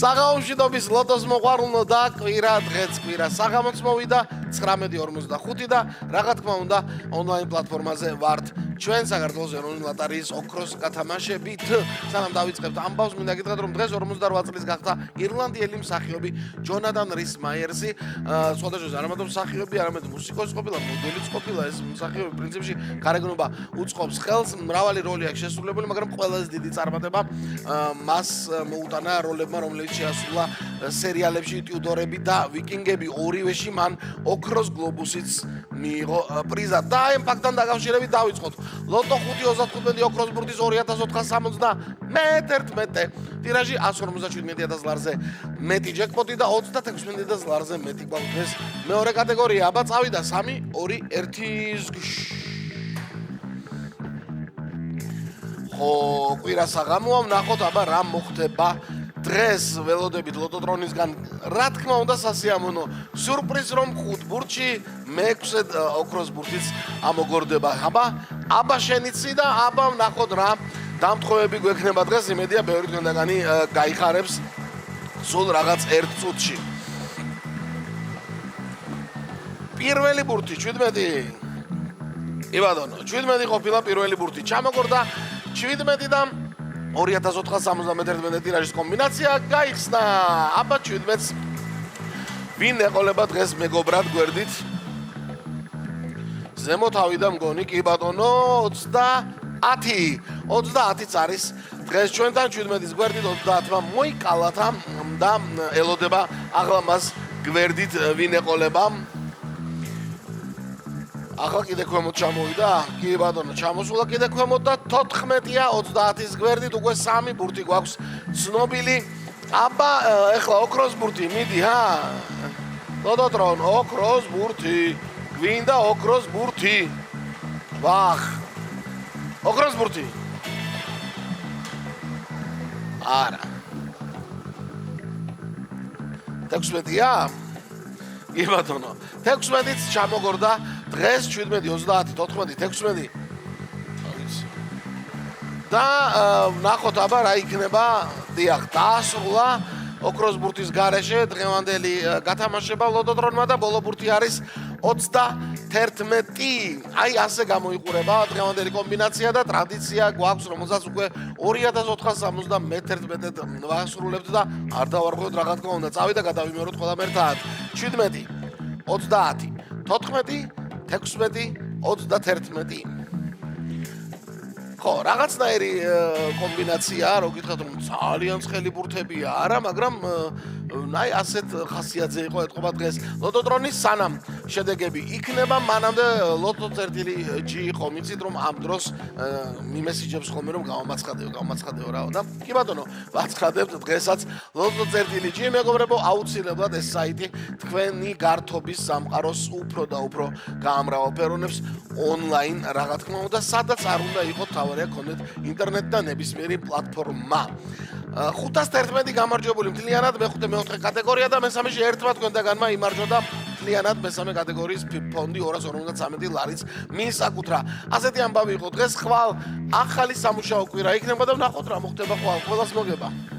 საღამომშვიდობის ლოტოს მოყვარულნო და კვირა დღეც კვირა საღამოც მოვიდა 19:45 და რა თქმა უნდა ონლაინ პლატფორმაზე ვართ ჩვენ საქართველოს ეროვნული ლოტარიის ოქროს გათამაშებით სანამ დავიწყებთ ამბავს მინდა გითხრათ რომ დღეს 48 წლის გახდა ირლანდიელი მსახიობი ჯონათან რის მაიერსი სხვადასხვა არამედ მსახიობი არამედ მუსიკოსი ყოფილა მოდელიც ყოფილა ეს მსახიობი პრინციპში გარეგნობა უწყობს ხელს მრავალი როლი აქვს შესრულებული მაგრამ ყველაზე დიდი წარმატება მას მოუტანა როლებმა რომელიც შეასრულა სერიალებში ტიუდორები და ვიკინგები ორივეში მან ოქროს გლობუსიც მიიღო პრიზა და ამ ფაქტთან დაკავშირებით დავიწყოთ ლოტო 5.35 ოქროს ბურთის 2471 ტირაჟი 157000 ლარზე მეტი ჯეკპოტი და 36000 ლარზე მეტი გვაქვს მეორე კატეგორია აბა წავიდა 3-2-1 ხო კვირა საღამოა ვნახოთ აბა რა მოხდება დღეს ველოდებით ლოტოტრონისგან რა თქმა უნდა სასიამოვნო სიურპრიზ რომ 5 ბურთში მე-6 ოქროს ბურთიც ამოგორდება აბა შენიცი და აბა ვნახოთ რა დამთხოვები გვექნება დღეს იმედია ბევრი თქვენგანი გაიხარებს სულ რაღაც 1 წუთში პირველი ბურთი 17 იბადონო 17 ყოფილა პირველი ბურთი ჩამოგორდა 17 და 2471 ტირაჟის კომბინაცია გაიხსნა აბა 17-ს ვინ ეყოლება დღეს მეგობრად გვერდით ზემოთავი და მგონი კი ბატონო 30-იც არის დღეს ჩვენთან 17-ის გვერდით 30-მა მოიკალათა და ელოდება ახლა მას გვერდით ვინ ეყოლება ახლა კიდე ქვემოთ ჩამოვიდა? კი ბატონო, ჩამოსულა კიდე ქვემოთ და 14-ია 30-ის გვერდით უკვე 3 ბურთი გვაქვს ცნობილი. აბა, ეხლა ოქროს ბურთი, მიდი, ლოტოტრონ, ოქროს ბურთი. გვინდა ოქროს ბურთი. ვახ. ოქროს ბურთი. არა. 16-ია? კი ბატონო. 16-იც ჩამოგორდა დღეს 17, 30, 14, 16. და ვნახოთ აბა რა იქნება. დიახ, დაასრულა ოქროს ბურთის გარეშე დღევანდელი გათამაშება ლოტოტრონმა და ბოლო ბურთი არის 31. აი ასე გამოიყურება დღევანდელი კომბინაცია და ტრადიცია გვაქვს, რომელსაც უკვე 2471 ვასრულებთ და არ დავარღვევთ რა თქმა უნდა. წავიდა გადავიმეოროთ ყველამ ერთად. 17, 30, 14, 16, 31. ხო, რაღაცნაირი კომბინაცია, რო გითხრათ რომ ძალიან ცხელი ბურთებია, არა, მაგრამ აი ასეთ ხასიათზე იყო ეთყობა დღეს ლოტოტრონის სანამ შედეგები იქნება, მანამდე ლოტო წერტილი ჯი იყო, მიცით რომ ამ დროს მიმესიჯებს ხოლმე რომ გამომაცხადეო რაო და კი ბატონო, ვაცხადებთ დღესაც ლოტო წერტილი ჯი მეგობრებო, აუცილებლად ეს საიტი თქვენი გართობის სამყაროს უფრო და უფრო გაამრავალფეროვნებს ონლაინ რა თქმა უნდა, სადაც არ უნდა იყოს თავარია ქონდეთ ინტერნეტ და ნებისმიერი პლატფორმა. 511 გამარჯვებული მთლიანად მე-5 მე-4 კატეგორია და მესამეში ერთმა თქვენგანმა იმარჯვა და მთლიანად მესამე კატეგორიის ფონდი 253 ლარიც მიისაკუთრა. ასეთი ამბავი იყო დღეს ხვალ ახალი სამუშაო კვირა იქნება და ვნახოთ რა მოხდება ხვალ. ყველას მოგება.